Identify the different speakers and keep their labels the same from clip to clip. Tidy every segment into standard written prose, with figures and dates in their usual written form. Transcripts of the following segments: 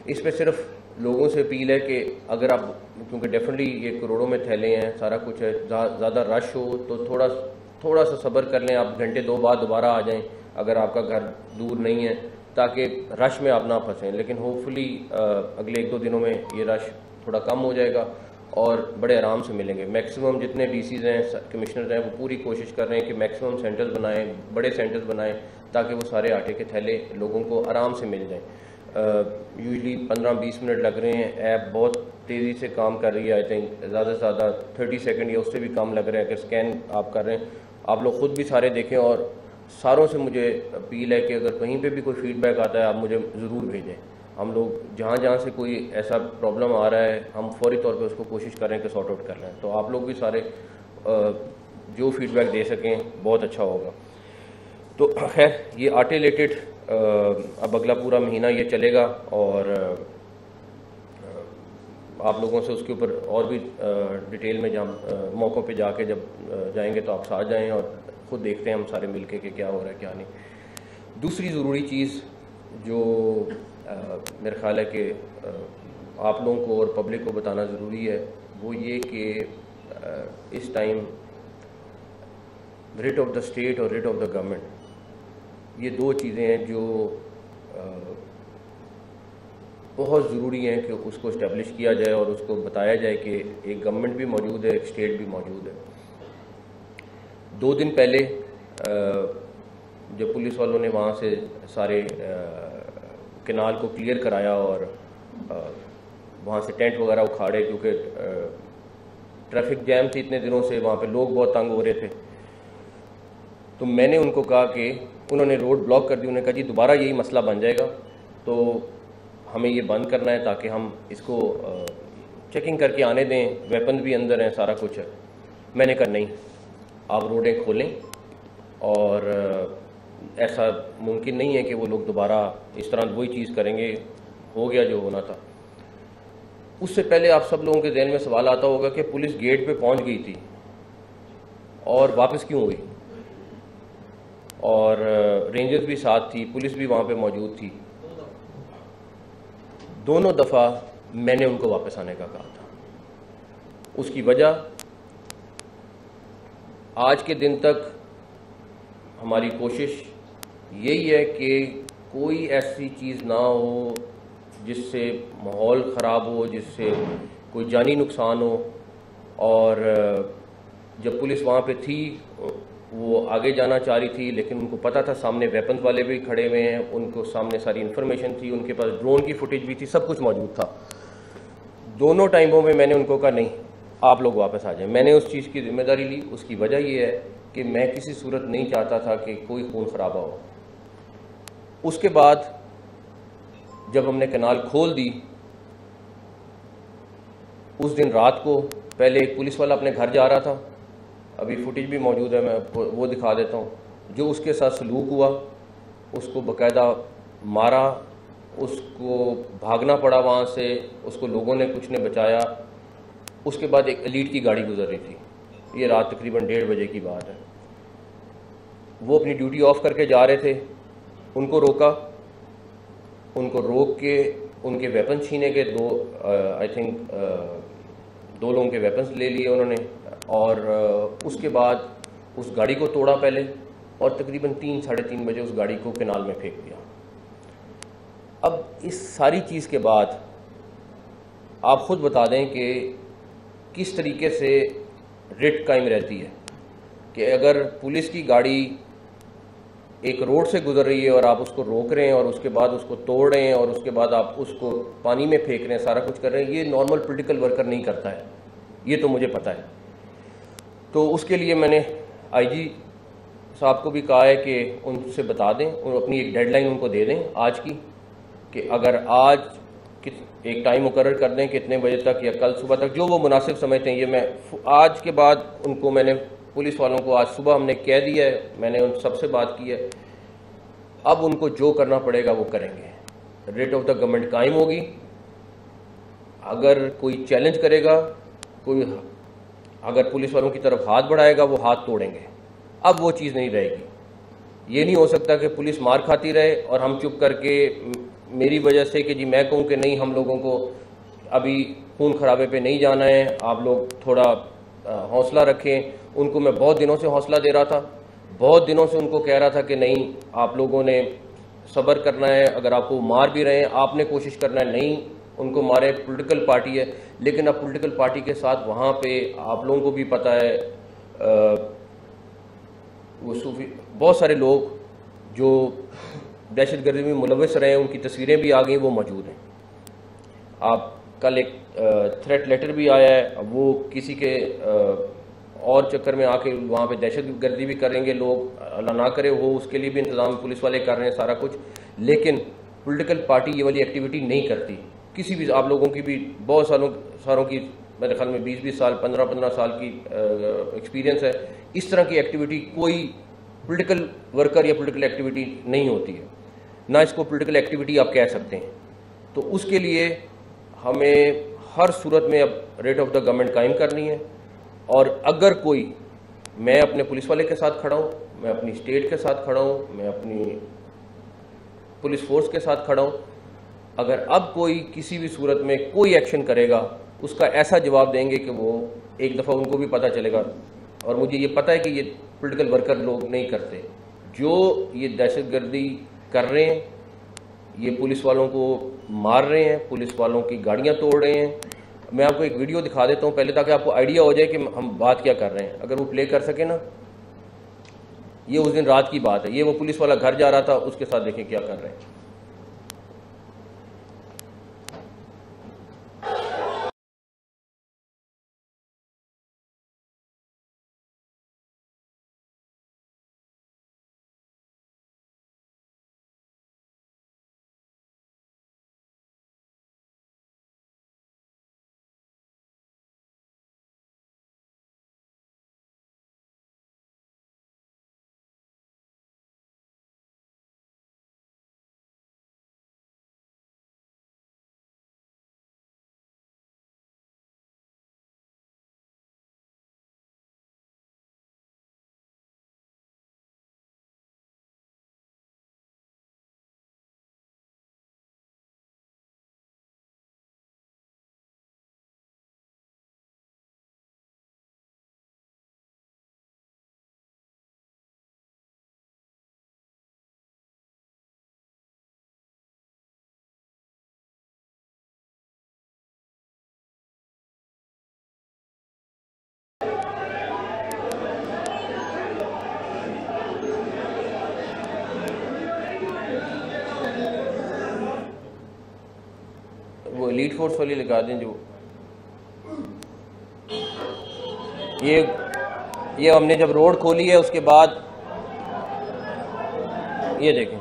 Speaker 1: इस पर सिर्फ लोगों से अपील है कि अगर आप, क्योंकि डेफिनेटली ये करोड़ों में थैले हैं, सारा कुछ है, ज़्यादा रश हो तो थोड़ा सा सब्र कर लें, आप घंटे 2 बाद दोबारा आ जाएं अगर आपका घर दूर नहीं है, ताकि रश में आप ना फंसें। लेकिन होपफुली अगले 1-2 दिनों में ये रश थोड़ा कम हो जाएगा और बड़े आराम से मिलेंगे। मैक्सिमम जितने डीसीज़ हैं, कमिश्नर हैं, वो पूरी कोशिश कर रहे हैं कि मैक्सिमम सेंटर्स बनाएं, बड़े सेंटर्स बनाएं, ताकि वो सारे आटे के थैले लोगों को आराम से मिल जाएं। यूजली 15-20 मिनट लग रहे हैं। ऐप बहुत तेज़ी से काम कर रही है। आई थिंक ज़्यादा से ज़्यादा 30 सेकंड या उससे भी कम लग रहे हैं कि स्कैन आप कर रहे हैं। आप लोग ख़ुद भी सारे देखें और सारों से मुझे अपील है कि अगर कहीं पे भी कोई फीडबैक आता है आप मुझे ज़रूर भेजें। हम लोग जहाँ से कोई ऐसा प्रॉब्लम आ रहा है हम फौरी तौर पे उसको कोशिश करें कि सॉर्ट आउट कर लें। तो आप लोग भी सारे जो फीडबैक दे सकें बहुत अच्छा होगा। तो खैर ये आटे रिलेटेड अब अगला पूरा महीना ये चलेगा और आप लोगों से उसके ऊपर और भी डिटेल में जब मौक़ों पे जाके जब जाएंगे तो आप साथ जाएं और ख़ुद देखते हैं हम सारे मिलके कि क्या हो रहा है क्या नहीं। दूसरी ज़रूरी चीज़ जो मेरा ख्याल है कि आप लोगों को और पब्लिक को बताना ज़रूरी है वो ये कि इस time writ of the state और रिट ऑफ द गवर्नमेंट, ये 2 चीज़ें हैं जो बहुत ज़रूरी हैं कि उसको इस्टेब्लिश किया जाए और उसको बताया जाए कि एक गवर्नमेंट भी मौजूद है, एक स्टेट भी मौजूद है। 2 दिन पहले जब पुलिस वालों ने वहाँ से सारे कैनाल को क्लियर कराया और वहाँ से टेंट वगैरह उखाड़े, क्योंकि ट्रैफिक जैम थी इतने दिनों से, वहाँ पे लोग बहुत तंग हो रहे थे, तो मैंने उनको कहा कि उन्होंने रोड ब्लॉक कर दी। उन्होंने कहा जी दोबारा यही मसला बन जाएगा तो हमें ये बंद करना है ताकि हम इसको चेकिंग करके आने दें, वेपन भी अंदर हैं, सारा कुछ है। मैंने कहा नहीं, आप रोडें खोलें और ऐसा मुमकिन नहीं है कि वो लोग दोबारा इस तरह वही चीज़ करेंगे, हो गया जो होना था। उससे पहले आप सब लोगों के ज़हन में सवाल आता होगा कि पुलिस गेट पे पहुंच गई थी और वापस क्यों हुई, और रेंजर्स भी साथ थी, पुलिस भी वहाँ पे मौजूद थी। दोनों दफ़ा मैंने उनको वापस आने का कहा था। उसकी वजह आज के दिन तक हमारी कोशिश यही है कि कोई ऐसी चीज़ ना हो जिससे माहौल ख़राब हो, जिससे कोई जानी नुकसान हो। और जब पुलिस वहाँ पे थी वो आगे जाना चाह रही थी, लेकिन उनको पता था सामने वेपन्स वाले भी खड़े हुए हैं, उनको सामने सारी इन्फॉर्मेशन थी, उनके पास ड्रोन की फुटेज भी थी, सब कुछ मौजूद था। दोनों टाइमों में मैंने उनको कहा नहीं, आप लोग वापस आ जाएं। मैंने उस चीज़ की जिम्मेदारी ली। उसकी वजह ये है कि मैं किसी सूरत नहीं चाहता था कि कोई खून खराबा हो। उसके बाद जब हमने कैनाल खोल दी, उस दिन रात को पहले एक पुलिस वाला अपने घर जा रहा था, अभी फुटेज भी मौजूद है, मैं आपको वो दिखा देता हूँ। जो उसके साथ सलूक हुआ, उसको बाकायदा मारा, उसको भागना पड़ा वहाँ से, उसको लोगों ने कुछ ने बचाया। उसके बाद एक एलीट की गाड़ी गुजर रही थी, ये रात तकरीबन 1:30 बजे की बात है। वो अपनी ड्यूटी ऑफ करके जा रहे थे, उनको रोका, उनको रोक के उनके वेपन छीने के, आई थिंक 2 लोगों के वेपन्स ले लिए उन्होंने, और उसके बाद उस गाड़ी को तोड़ा पहले, और तकरीबन 3-3:30 बजे उस गाड़ी को कैनाल में फेंक दिया। अब इस सारी चीज़ के बाद आप ख़ुद बता दें कि किस तरीके से रिट कायम रहती है कि अगर पुलिस की गाड़ी एक रोड से गुजर रही है और आप उसको रोक रहे हैं और उसके बाद उसको तोड़ रहे हैं और उसके बाद आप उसको पानी में फेंक रहे हैं, सारा कुछ कर रहे हैं, ये नॉर्मल पॉलिटिकल वर्कर नहीं करता है, ये तो मुझे पता है। तो उसके लिए मैंने आईजी साहब को भी कहा है कि उनसे बता दें, और अपनी एक डेडलाइन उनको दे दें आज की, कि अगर आज एक टाइम मुकर्रर कर दें कि इतने बजे तक या कल सुबह तक, जो वो मुनासिब समझते हैं। ये मैं आज के बाद उनको, मैंने पुलिस वालों को आज सुबह हमने कह दिया है, मैंने उन सबसे बात की है, अब उनको जो करना पड़ेगा वो करेंगे। रेट ऑफ द गवर्नमेंट कायम होगी। अगर कोई चैलेंज करेगा, कोई अगर पुलिस वालों की तरफ हाथ बढ़ाएगा, वो हाथ तोड़ेंगे। अब वो चीज़ नहीं रहेगी। ये नहीं हो सकता कि पुलिस मार खाती रहे और हम चुप करके मेरी वजह से कि जी मैं कहूँ कि नहीं हम लोगों को अभी खून खराबे पे नहीं जाना है, आप लोग थोड़ा हौसला रखें। उनको मैं बहुत दिनों से हौसला दे रहा था, बहुत दिनों से उनको कह रहा था कि नहीं आप लोगों ने सब्र करना है, अगर आपको मार भी रहे हैं आपने कोशिश करना है, नहीं उनको मारे, पॉलिटिकल पार्टी है। लेकिन अब पॉलिटिकल पार्टी के साथ वहाँ पे आप लोगों को भी पता है वो सूफी बहुत सारे लोग जो दहशतगर्दी में मुलविस रहे हैं, उनकी तस्वीरें भी आ गई, वो मौजूद हैं। आप कल एक थ्रेट लेटर भी आया है, अब वो किसी के और चक्कर में आके वहाँ पे दहशतगर्दी भी करेंगे लोग, अल्लाह ना करे वो, उसके लिए भी इंतज़ाम पुलिस वाले कर रहे हैं सारा कुछ। लेकिन पॉलिटिकल पार्टी ये वाली एक्टिविटी नहीं करती किसी भी। आप लोगों की भी बहुत सालों की मेरे ख्याल में 20-20 साल 15-15 साल की एक्सपीरियंस है, इस तरह की एक्टिविटी कोई पॉलिटिकल वर्कर या पॉलिटिकल एक्टिविटी नहीं होती है, ना इसको पॉलिटिकल एक्टिविटी आप कह सकते हैं। तो उसके लिए हमें हर सूरत में अब रेट ऑफ द गवर्नमेंट कायम करनी है। और अगर कोई, मैं अपने पुलिस वाले के साथ खड़ा हूँ, मैं अपनी स्टेट के साथ खड़ा हूँ, मैं अपनी पुलिस फोर्स के साथ खड़ा हूँ, अगर अब कोई किसी भी सूरत में कोई एक्शन करेगा उसका ऐसा जवाब देंगे कि वो एक दफ़ा उनको भी पता चलेगा। और मुझे ये पता है कि ये पॉलिटिकल वर्कर लोग नहीं करते, जो ये दहशतगर्दी कर रहे हैं, ये पुलिस वालों को मार रहे हैं, पुलिस वालों की गाड़ियां तोड़ रहे हैं। मैं आपको एक वीडियो दिखा देता हूं पहले, ताकि आपको आइडिया हो जाए कि हम बात क्या कर रहे हैं। अगर वो प्ले कर सके ना, ये उस दिन रात की बात है, ये वो पुलिस वाला घर जा रहा था, उसके साथ देखें क्या कर रहे हैं। वो एलीट फोर्स वाली लगा दें जो ये हमने जब रोड खोली है उसके बाद ये देखें,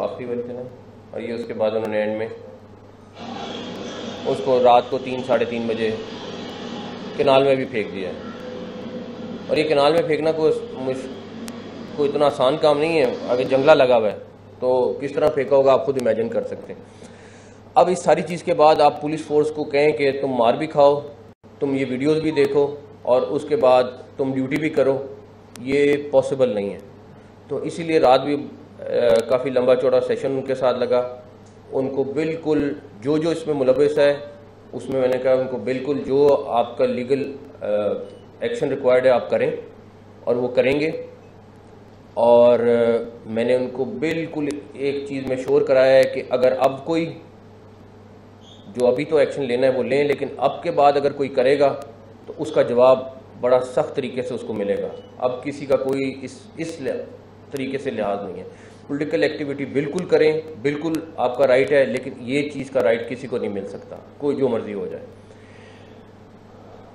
Speaker 1: आखिरी वाली थी ना, और ये उसके बाद उन्होंने एंड में उसको रात को 3-3:30 बजे कैनाल में भी फेंक दिया है। और ये कैनाल में फेंकना कोई इतना आसान काम नहीं है, आगे जंगला लगा हुआ है तो किस तरह फेंका होगा आप खुद इमेजिन कर सकते हैं। अब इस सारी चीज़ के बाद आप पुलिस फोर्स को कहें कि तुम मार भी खाओ, तुम ये वीडियोस भी देखो और उसके बाद तुम ड्यूटी भी करो, ये पॉसिबल नहीं है। तो इसीलिए रात भी काफ़ी लंबा चौड़ा सेशन उनके साथ लगा। उनको बिल्कुल जो जो इसमें मुलविस है उसमें मैंने कहा उनको बिल्कुल जो आपका लीगल एक्शन रिक्वायर्ड है आप करें, और वो करेंगे। और मैंने उनको बिल्कुल एक चीज़ में श्योर कराया है कि अगर अब कोई, जो अभी तो एक्शन लेना है वो लें, लेकिन अब के बाद अगर कोई करेगा तो उसका जवाब बड़ा सख्त तरीके से उसको मिलेगा। अब किसी का कोई इस तरीके से लिहाज नहीं है। पॉलिटिकल एक्टिविटी बिल्कुल करें, बिल्कुल आपका राइट है, लेकिन ये चीज़ का राइट किसी को नहीं मिल सकता, कोई जो मर्जी हो जाए।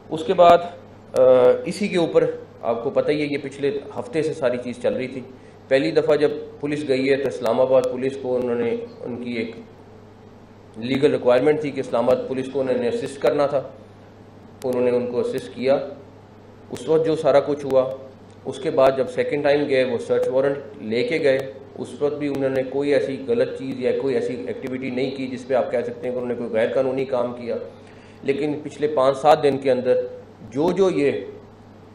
Speaker 1: उसके बाद इसी के ऊपर आपको पता ही है, ये पिछले हफ्ते से सारी चीज़ चल रही थी। पहली दफ़ा जब पुलिस गई है तो इस्लामाबाद पुलिस को उन्होंने उनकी एक लीगल रिक्वायरमेंट थी कि इस्लामाबाद पुलिस को उन्होंने असिस्ट करना था, उन्होंने उनको असिस्ट किया। उस वक्त जो सारा कुछ हुआ, उसके बाद जब सेकंड टाइम गए वो सर्च वारंट लेके गए, उस वक्त भी उन्होंने कोई ऐसी गलत चीज़ या कोई ऐसी एक्टिविटी नहीं की जिस पे आप कह सकते हैं कि उन्होंने कोई गैर कानूनी काम किया। लेकिन पिछले 5-7 दिन के अंदर जो ये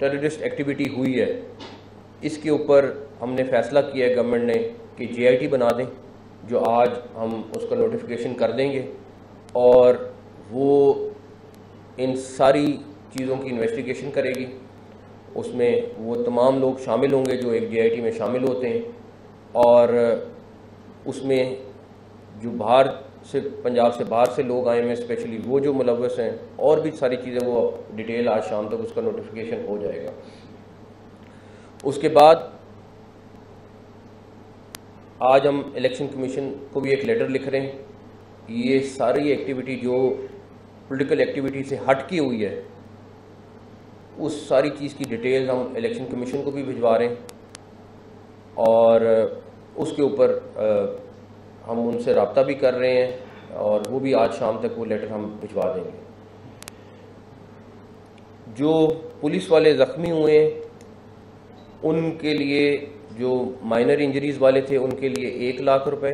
Speaker 1: टेररिस्ट एक्टिविटी हुई है, इसके ऊपर हमने फ़ैसला किया है गवर्नमेंट ने कि JIT बना दें, जो आज हम उसका नोटिफिकेशन कर देंगे और वो इन सारी चीज़ों की इन्वेस्टिगेशन करेगी। उसमें वो तमाम लोग शामिल होंगे जो एक JIT में शामिल होते हैं, और उसमें जो बाहर से, पंजाब से बाहर से लोग आए हैं, स्पेशली वो जो मुलव्वस हैं, और भी सारी चीज़ें वो डिटेल आज शाम तक उसका नोटिफिकेशन हो जाएगा। उसके बाद आज हम इलेक्शन कमीशन को भी एक लेटर लिख रहे हैं। ये सारी एक्टिविटी जो पॉलिटिकल एक्टिविटी से हट की हुई है, उस सारी चीज़ की डिटेल हम इलेक्शन कमीशन को भी भिजवा रहे हैं, और उसके ऊपर हम उनसे रब्ता भी कर रहे हैं, और वो भी आज शाम तक वो लेटर हम भिजवा देंगे। जो पुलिस वाले ज़ख्मी हुए हैं, उनके लिए, जो माइनर इंजरीज़ वाले थे उनके लिए 1 लाख रुपए,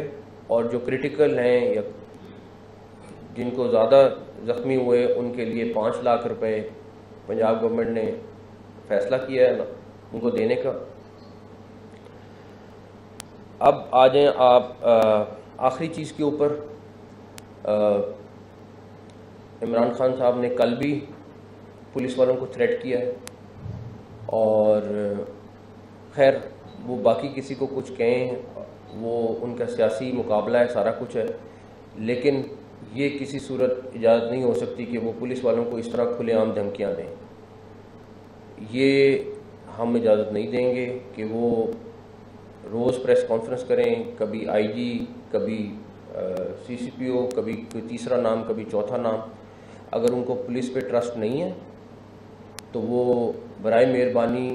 Speaker 1: और जो क्रिटिकल हैं या जिनको ज़्यादा ज़ख्मी हुए उनके लिए 5 लाख रुपए पंजाब गवर्नमेंट ने फ़ैसला किया है उनको देने का। अब आ जाएं आप आखिरी चीज़ के ऊपर। इमरान खान साहब ने कल भी पुलिस वालों को थ्रेट किया है, और खैर वो बाकी किसी को कुछ कहें, वो उनका सियासी मुकाबला है, सारा कुछ है, लेकिन ये किसी सूरत इजाज़त नहीं हो सकती कि वो पुलिस वालों को इस तरह खुलेआम धमकियाँ दें। ये हम इजाज़त नहीं देंगे कि वो रोज़ प्रेस कॉन्फ्रेंस करें, कभी IG, कभी CCPO, कभी कोई तीसरा नाम, कभी चौथा नाम। अगर उनको पुलिस पे ट्रस्ट नहीं है तो वो बराए मेहरबानी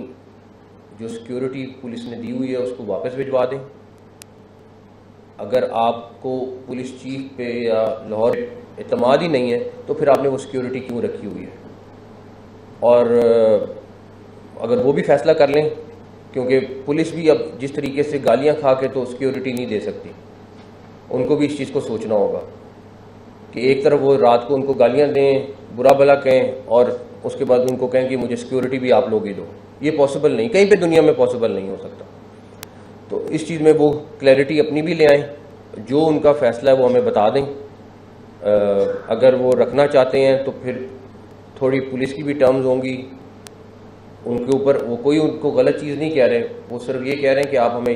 Speaker 1: जो सिक्योरिटी पुलिस ने दी हुई है उसको वापस भिजवा दें। अगर आपको पुलिस चीफ पे या लाहौर एतमाद ही नहीं है तो फिर आपने वो सिक्योरिटी क्यों रखी हुई है? और अगर वो भी फैसला कर लें, क्योंकि पुलिस भी अब जिस तरीके से गालियां खा के तो सिक्योरिटी नहीं दे सकती, उनको भी इस चीज़ को सोचना होगा कि एक तरफ वो रात को उनको गालियां दें, बुरा भला कहें, और उसके बाद उनको कहें कि मुझे सिक्योरिटी भी आप लोग ही दो। ये पॉसिबल नहीं, कहीं पे दुनिया में पॉसिबल नहीं हो सकता। तो इस चीज़ में वो क्लैरिटी अपनी भी ले आएँ, जो उनका फ़ैसला है वो हमें बता दें। अगर वो रखना चाहते हैं तो फिर थोड़ी पुलिस की भी टर्म्स होंगी उनके ऊपर। वो कोई उनको गलत चीज़ नहीं कह रहे, वो सिर्फ ये कह रहे हैं कि आप हमें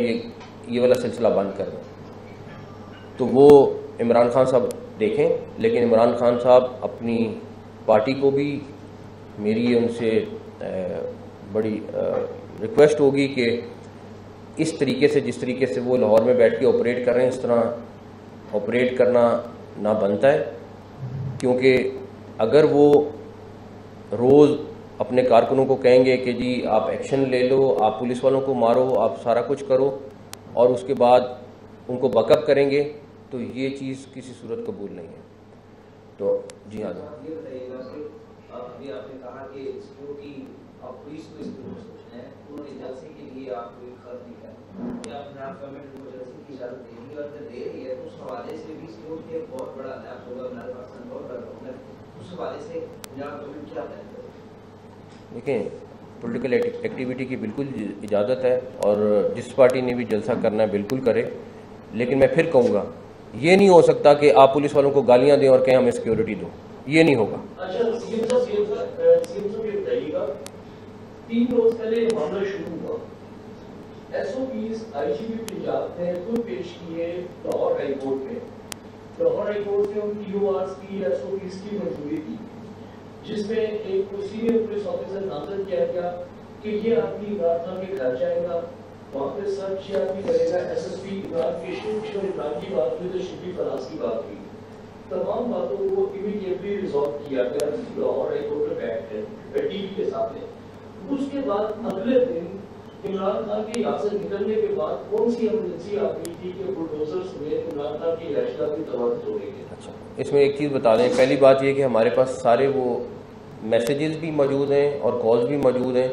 Speaker 1: ये वाला सिलसिला बंद कर दें। तो वो इमरान खान साहब देखें, लेकिन इमरान खान साहब अपनी पार्टी को भी, मेरी उनसे बड़ी रिक्वेस्ट होगी कि इस तरीके से, जिस तरीके से वो लाहौर में बैठ के ऑपरेट कर रहे हैं, इस तरह ऑपरेट करना ना बनता है। क्योंकि अगर वो रोज़ अपने कारकुनों को कहेंगे कि जी आप एक्शन ले लो, आप पुलिस वालों को मारो, आप सारा कुछ करो, और उसके बाद उनको बकअप करेंगे, तो ये चीज़ किसी सूरत कबूल नहीं है। तो जी हाँ,
Speaker 2: ये बताइएगा कि अभी आपने कहा कि सिक्योरिटी आप पुलिस को इस तरह सोचना है, उन्होंने जलसे के लिए आपको एक खर्च दिया कि आप गवर्नमेंट को जलसे की इजाज़त देंगे, और जब दे रही है तो उस हवाले से भी सिक्योरिटी एक बहुत बड़ा लैप होगा, हमारे पास बहुत बड़ा, उस हवाले से पंजाब गवर्नमेंट क्या प्लान करेगी?
Speaker 1: देखें, पॉलिटिकल एक्टिविटी की बिल्कुल इजाज़त है, और जिस पार्टी ने भी जलसा करना है बिल्कुल करे, लेकिन मैं फिर कहूँगा ये नहीं हो सकता कि आप पुलिस वालों को गालियाँ दें और कहें हमें सिक्योरिटी दो, ये नहीं होगा।
Speaker 3: अच्छा, सीएम साहब ये बताइएगा, 3 रोज पहले मामला शुरू हुआ, SOPs IGP पंजाब ने खुद पेश किए लाहौर हाई कोर्ट में। लाहौर हाई कोर्ट ने उन TORs की, SOPs की मंजूरी दी, जिसमें एक सीनियर पुलिस ऑफिसर नामजद किया गया कि ये आदमी इमरान खान के घर जाएगा, वहाँ पे सर्च भी करेगा। SSP इमरान की बात हुई तो शिफी फराज की बात हुई, तमाम बातों को इमीडिएटली रिजॉल्व किया गया लाहौर हाई कोर्ट में बैठ कर टीवी के सामने। उसके बाद अगले दिन इमरान खान के यहाँ से निकलने के बाद कौन सी एमरजेंसी आ गई थी कि बुलडोजर समेत इमरान खान की रिहायशगाह की तबादला तोड़ेंगे?
Speaker 1: अच्छा, इसमें एक चीज़ बता दें। पहली बात ये कि हमारे पास सारे वो मैसेजेस भी मौजूद हैं और कॉल्स भी मौजूद हैं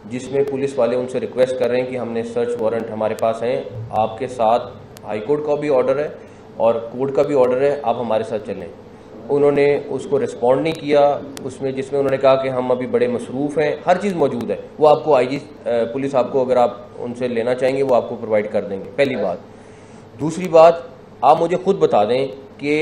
Speaker 1: जिसमें पुलिस वाले उनसे रिक्वेस्ट कर रहे हैं कि हमने सर्च वारंट हमारे पास हैं, आपके साथ हाई कोर्ट का भी ऑर्डर है और कोर्ट का भी ऑर्डर है, आप हमारे साथ चलें। उन्होंने उसको रिस्पॉन्ड नहीं किया, उसमें जिसमें उन्होंने कहा कि हम अभी बड़े मसरूफ़ हैं। हर चीज़ मौजूद है, वो आपको आईजी पुलिस आपको अगर आप उनसे लेना चाहेंगे वो आपको प्रोवाइड कर देंगे, पहली बात। दूसरी बात, आप मुझे खुद बता दें कि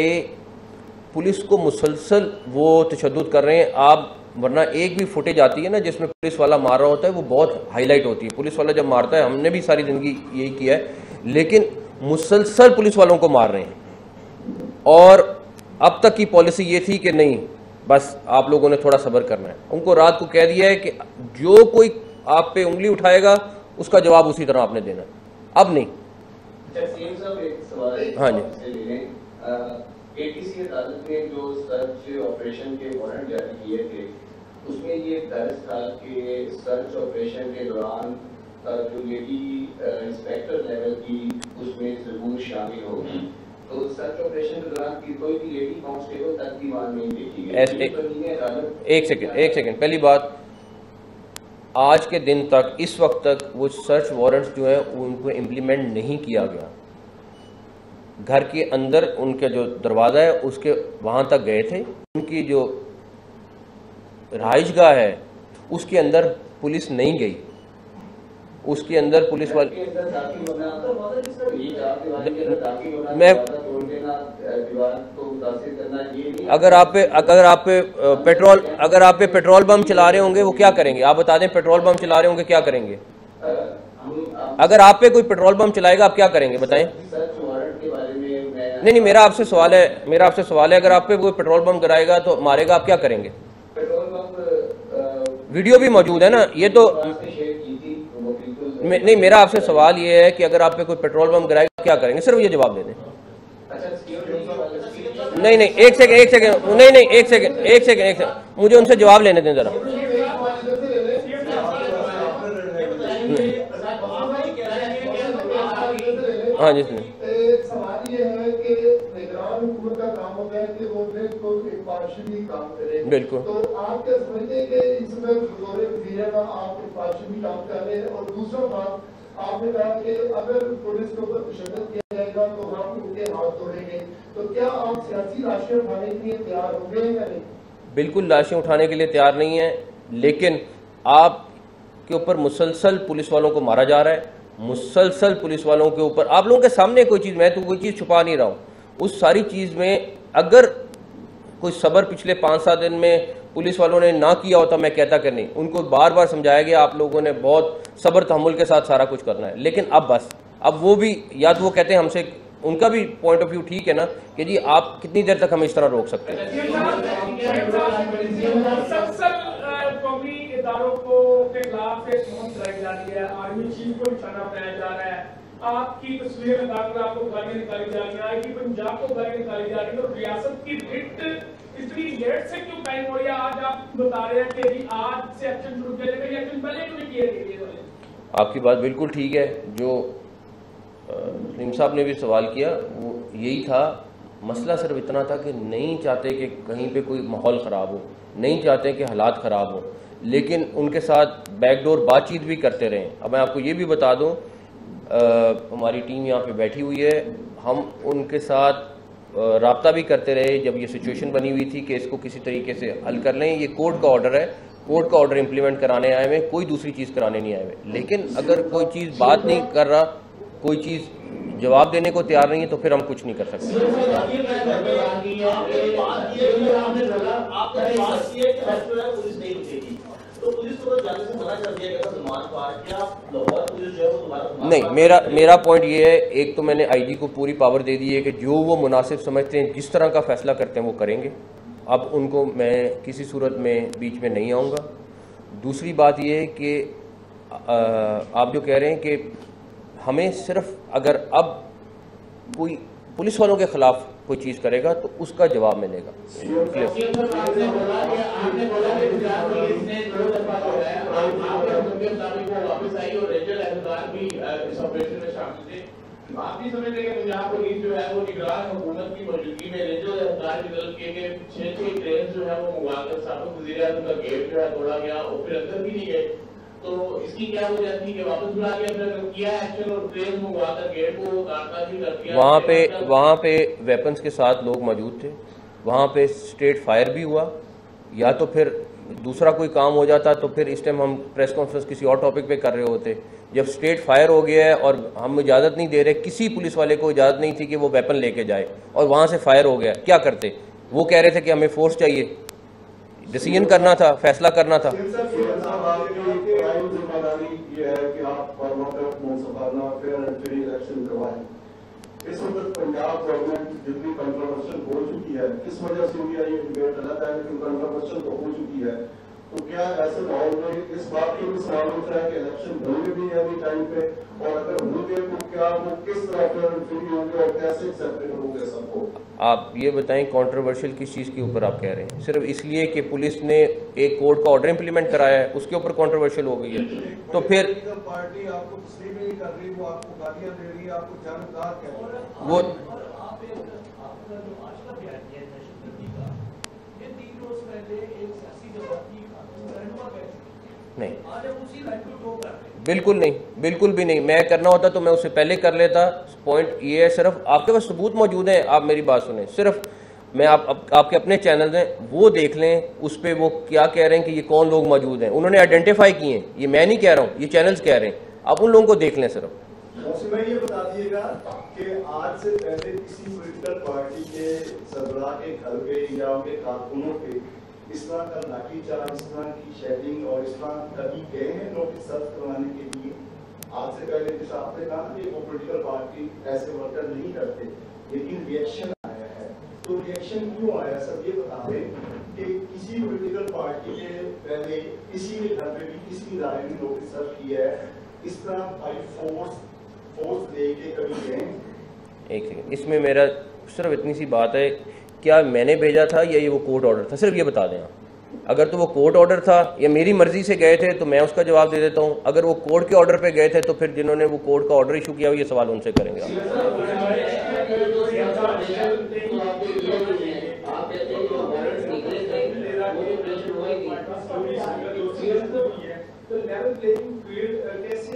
Speaker 1: पुलिस को मुसलसल वो तशद्दुद कर रहे हैं आप, वरना एक भी फुटेज आती है ना जिसमें पुलिस वाला मार रहा होता है वो बहुत हाईलाइट होती है। पुलिस वाला जब मारता है, हमने भी सारी ज़िंदगी यही किया है, लेकिन मुसलसल पुलिस वालों को मार रहे हैं। और अब तक की पॉलिसी ये थी कि नहीं, बस आप लोगों ने थोड़ा सब्र करना है। उनको रात को कह दिया है कि जो कोई आप पे उंगली उठाएगा उसका जवाब उसी तरह आपने देना, अब नहीं। हाँ जी,
Speaker 4: एटीसी अदालत ने जो सर्च ऑपरेशन के वारंट जारी किए थे उसमें ये दर्ज था कि सर्च ऑपरेशन के दौरान जो लेडी इंस्पेक्टर लेवल की उसमें जरूर शामिल होगी। तो सर्च ऑपरेशन के दौरान कोई भी लेडी कांस्टेबल तक भी वहां नहीं देखी गई।
Speaker 1: एक सेकंड। पहली बात, आज के दिन तक, इस वक्त तक वो सर्च वारंट्स जो है उनको इम्प्लीमेंट नहीं किया गया। घर के अंदर उनका जो दरवाज़ा है उसके वहाँ तक गए थे, उनकी जो रहाइशगाह है उसके अंदर पुलिस नहीं गई, उसके अंदर पुलिस वाले अगर आप पे पेट्रोल बम चला रहे होंगे वो क्या करेंगे? आप बता दें, पेट्रोल बम चला रहे होंगे क्या करेंगे? अगर आप पे कोई पेट्रोल बम चलाएगा आप क्या करेंगे बताएं? नहीं, मेरा आपसे सवाल है, अगर आप पे कोई पेट्रोल बम गिराएगा तो मारेगा, आप क्या करेंगे? वीडियो भी मौजूद है ना, ये तो नहीं। मेरा आपसे सवाल ये है कि अगर आप पे कोई पेट्रोल बम गिराएगा क्या करेंगे? सिर्फ ये जवाब दे दें। नहीं, एक सेकंड, मुझे उनसे जवाब लेने दें जरा। हाँ जी,
Speaker 5: सवाल ये है कि निगरान हुकूमत का काम होता है कि वो एक पार्शियली काम करे।
Speaker 1: बिल्कुल।
Speaker 5: तो आप क्या समझते हैं कि इसमें दौरे वज़ीर का आप एक पार्शियली काम कर रहे हैं? और दूसरा बात, आपने कहा कि अगर पुलिस के ऊपर तशद्दुद किया जाएगा तो आप उनके हाथ तोड़ेंगे, तो क्या आप सियासी लाशें उठाने के लिए तैयार होंगे या नहीं?
Speaker 1: बिल्कुल लाशें उठाने के लिए तैयार नहीं है, लेकिन आपके ऊपर मुसलसल पुलिस वालों को मारा जा रहा है, मुसलसल पुलिस वालों के ऊपर। आप लोगों के सामने कोई चीज़, मैं तो कोई चीज़ छुपा नहीं रहा हूँ, उस सारी चीज़ में अगर कोई सब्र पिछले 5-7 दिन में पुलिस वालों ने ना किया होता, मैं कहता कि नहीं, उनको बार बार समझाया गया, आप लोगों ने बहुत सब्र तहम्मुल के साथ सारा कुछ करना है। लेकिन अब बस, अब वो भी, या तो वो कहते हैं हमसे, उनका भी पॉइंट ऑफ व्यू ठीक है ना कि जी आप कितनी देर तक हमें इस तरह रोक सकते हैं।
Speaker 6: आपकी तस्वीर लगाकर आपको गालियां निकाली जा रही हैं, आईटी पंजाब को गालियां निकाली जा रही है, तो रियासत की रिट इतनी लेट से क्यों कायम हो रही है? आज आप बता रहे हैं कि जी आज से एक्शन शुरू किया जाएगा, एक्शन पहले क्यों नहीं किया गया?
Speaker 1: आपकी बात बिल्कुल ठीक है। जो सलीम साहब ने भी सवाल किया वो यही था, मसला सिर्फ इतना था कि नहीं चाहते कि कहीं पे कोई माहौल ख़राब हो, नहीं चाहते कि हालात ख़राब हो, लेकिन उनके साथ बैकडोर बातचीत भी करते रहे। अब मैं आपको ये भी बता दूं, हमारी टीम यहाँ पे बैठी हुई है, हम उनके साथ राब्ता भी करते रहे जब ये सिचुएशन बनी हुई थी कि इसको किसी तरीके से हल कर लें। ये कोर्ट का ऑर्डर है, कोर्ट का ऑर्डर इम्प्लीमेंट कराने आए हुए, कोई दूसरी चीज़ कराने नहीं आए हुए। लेकिन अगर कोई चीज़ बात नहीं कर रहा, कोई चीज़ जवाब देने को तैयार नहीं है, तो फिर हम कुछ नहीं कर सकते। नहीं, मेरा पॉइंट ये है, एक तो मैंने आईजी को पूरी पावर दे दी है कि जो वो मुनासिब समझते हैं, जिस तरह का फैसला करते हैं वो करेंगे। अब उनको मैं किसी सूरत में बीच में नहीं आऊँगा। दूसरी बात ये है कि आप जो कह रहे हैं कि हमें सिर्फ, अगर अब कोई पुलिस वालों के ख़िलाफ़ कोई चीज़ करेगा तो उसका जवाब मिलेगा।
Speaker 7: आप भी समझते हैं कि पंजाब पुलिस जो है वो निगरान हुकूमत की मौजूदगी में रेंजर अहलकार की तरफ के 6 ट्रेन जो है वो मंगवाकर साबिक वज़ीर-ए-आज़म का गेट जो है तोड़ा गया और फिर अंदर भी नहीं गए, तो इसकी क्या वजह थी कि वापस बुला के फिर किया एक्शन और ट्रेन मंगवाकर गेट को काटना भी कर दिया?
Speaker 1: वहाँ पे वेपन्स के साथ लोग मौजूद थे, वहाँ पे स्ट्रेट फायर भी हुआ, या तो फिर दूसरा कोई काम हो जाता तो फिर इस टाइम हम प्रेस कॉन्फ्रेंस किसी और टॉपिक पे कर रहे होते। जब स्ट्रेट फायर हो गया है और हम इजाज़त नहीं दे रहे, किसी पुलिस वाले को इजाज़त नहीं थी कि वो वेपन लेके जाए, और वहाँ से फायर हो गया, क्या करते? वो कह रहे थे कि हमें फोर्स चाहिए, डिसीजन करना था, फैसला करना था।
Speaker 5: इस वक्त पंजाब गवर्नमेंट जितनी कंट्रोवर्शियल हो चुकी है, किस वजह से हुई है ये डिबेट अलग है, लेकिन कंट्रोवर्शियल तो हो चुकी है, तो क्या ऐसे माहौल में इस बात की भी सवाल उठ रहा है कि इलेक्शन होंगे भी अभी टाइम पे, और अगर होंगे तो क्या वो किस तरह फ्री होंगे और कैसे एक्सेप्टेबल होंगे सबको? आप
Speaker 1: ये बताएं कंट्रोवर्शियल किस चीज़ के ऊपर आप कह रहे हैं? सिर्फ इसलिए कि पुलिस ने एक कोर्ट का ऑर्डर इंप्लीमेंट कराया है उसके ऊपर कंट्रोवर्शियल हो गई है? तो फिर
Speaker 5: पार्टी आपको तस्लीम नहीं कर रही, वो आपको गालियां दे रही है, आपको जानकार कह रही है,
Speaker 1: वो नहीं, बिल्कुल नहीं, बिल्कुल भी नहीं। मैं करना होता तो मैं उससे पहले कर लेता। पॉइंट ये है, सिर्फ आपके पास सबूत मौजूद हैं, आप मेरी बात सुनें। सिर्फ मैं आपके अपने चैनल हैं वो देख लें, उस पर वो क्या कह रहे हैं कि ये कौन लोग मौजूद हैं, उन्होंने आइडेंटिफाई किए हैं, ये मैं नहीं कह रहा हूँ, ये चैनल्स कह रहे हैं। आप उन लोगों को देख लें सिर्फ।
Speaker 5: मैं ये बता दीजिएगा कि आज से पहले किसी पॉलिटिकल पार्टी के सरबराह के घर पे या उनके कारकुनों पे इस तरह का लाठीचार्ज, इस तरह की शेडिंग और इस तरह कभी गए हैं नोटिस सर्व करवाने के लिए? आज से पहले जैसा आपने कहा कि वो पॉलिटिकल पार्टी ऐसे वर्कर नहीं करते, लेकिन रिएक्शन आया है, तो रिएक्शन क्यों आया सब ये बता दें कि किसी पॉलिटिकल पार्टी ने पहले किसी के घर पे भी किसी इदारे ने नोटिस सर्व किया है, इस तरह बाई फोर्स लेके कभी गए?
Speaker 1: एक सेकंड, इसमें मेरा सिर्फ इतनी सी बात है, क्या मैंने भेजा था या ये वो कोर्ट ऑर्डर था? सिर्फ ये बता दें आप। अगर तो वो कोर्ट ऑर्डर था या मेरी मर्जी से गए थे तो मैं उसका जवाब दे देता हूँ। अगर वो कोर्ट के ऑर्डर पे गए थे तो फिर जिन्होंने वो कोर्ट का ऑर्डर इशू किया ये सवाल उनसे करेंगे।
Speaker 6: तो लेवल प्लेइंग फील्ड कैसे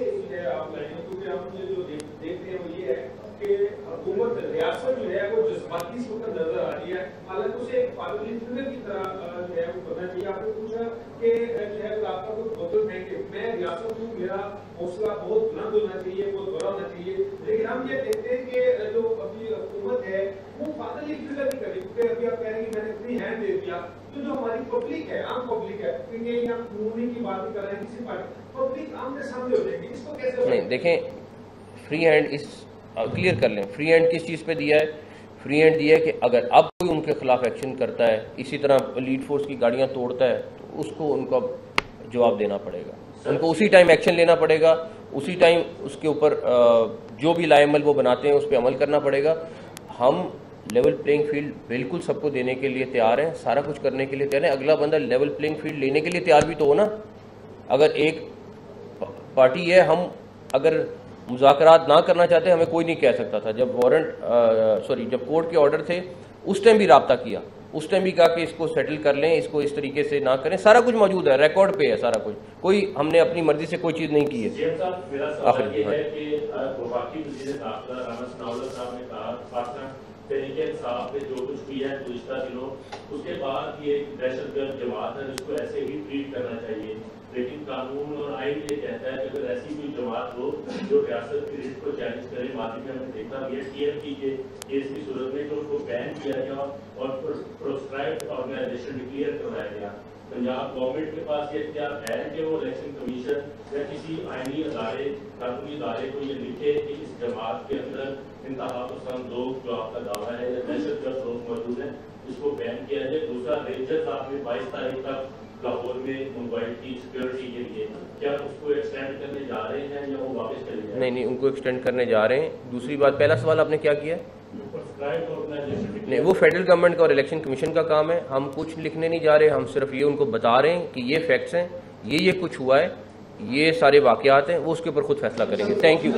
Speaker 6: आप लाएंगे? क्योंकि हम जो देख रहे हैं वो ये है कि हुकूमत रियासत जो है वो जज्बाती से ऊपर नजर आ रही है, हालांकि उसे एक पार्लियामेंट की तरह जो है वो करना चाहिए। आपने पूछा कि जो है आपका कोई बोतल फेंके, मैं रियासत हूँ, मेरा हौसला बहुत बुलंद होना चाहिए, बहुत बड़ा होना चाहिए, लेकिन हम ये देखते हैं कि जो अभी हुकूमत है वो फादरली फिगर नहीं कर रही। क्योंकि अभी आप कह रहे हैं कि मैंने फ्री हैंड दे दिया, तो जो हमारी पब्लिक है, आम पब्लिक है, क्योंकि हम मूवमेंट की बात कर रहे हैं, किसी पार्टी पब्लिक आमने सामने हो जाएगी, इसको कैसे?
Speaker 1: नहीं, देखें, फ्री हैंड इस क्लियर कर लें, फ्री हैंड किस चीज़ पे दिया है? फ्री हैंड दिया है कि अगर अब कोई उनके खिलाफ एक्शन करता है, इसी तरह लीड फोर्स की गाड़ियां तोड़ता है, तो उसको उनका जवाब देना पड़ेगा, उनको उसी टाइम एक्शन लेना पड़ेगा, उसी टाइम उसके ऊपर जो भी लाएमल वो बनाते हैं उस पर अमल करना पड़ेगा। हम लेवल प्लेइंग फील्ड बिल्कुल सबको देने के लिए तैयार हैं, सारा कुछ करने के लिए तैयार हैं। अगला बंदा लेवल प्लेइंग फील्ड लेने के लिए तैयार भी तो हो ना। अगर एक पार्टी है, हम अगर मुज़ाकरात ना करना चाहते, हमें कोई नहीं कह सकता था। जब जब कोर्ट के ऑर्डर थे उस टाइम भी रब्ता किया, उस टाइम भी कहा कि इसको सेटल कर लें, इसको इस तरीके से ना करें, सारा कुछ मौजूद है, रिकॉर्ड पे है सारा कुछ, कोई हमने अपनी मर्जी से कोई चीज़ नहीं की है।
Speaker 8: मेरा सवाल ये है कि वफाकी वज़ीर दाखिला राना सनाउल्लाह साहब ने कहा पाकिस्तान तहरीक इंसाफ में जो कुछ भी है गुज़िश्ता दिनों, उसके बाद ये दहशतगर्द जमात है जिसको ऐसे ही ट्रीट करना चाहिए, लेकिन कानून और आइन ये कहता है कि अगर ऐसी कोई जमात हो जो रियासत की रिट को चैलेंज करे, माजी में हमने देखा भी है TMT के केस की सूरत में जो उसको बैन किया गया और प्रोस्क्राइब्ड ऑर्गेनाइजेशन डिक्लेयर करवाया गया। पंजाब गवर्नमेंट के पास ये इख्तियार है कि वो इलेक्शन कमीशन या किसी आईनी अदारे, कानूनी अदारे को ये लिखे कि इस जमात के अंदर इंतहा पसंद लोग जो आपका दावा है या दहशतगर्द लोग मौजूद हैं, इसको बैन किया जाए। दूसरा, रेंजर्स आपने 22 तारीख तक लाहौर में मोबाइल की सिक्योरिटी के लिए, क्या उसको एक्सटेंड करने जा रहे हैं या वो वापस चले जाए?
Speaker 1: नहीं, उनको एक्सटेंड करने जा रहे हैं। दूसरी बात, पहला सवाल आपने क्या किया?
Speaker 8: प्राइवेट ऑर्गेनाइजेशन
Speaker 1: नहीं, वो फेडरल गवर्नमेंट का और इलेक्शन कमीशन का काम है। हम कुछ लिखने नहीं जा रहे, हम सिर्फ ये उनको बता रहे हैं कि ये फैक्ट्स हैं, ये कुछ हुआ है, ये सारे वाकयात हैं, वो उसके ऊपर खुद फैसला करेंगे। Thank you.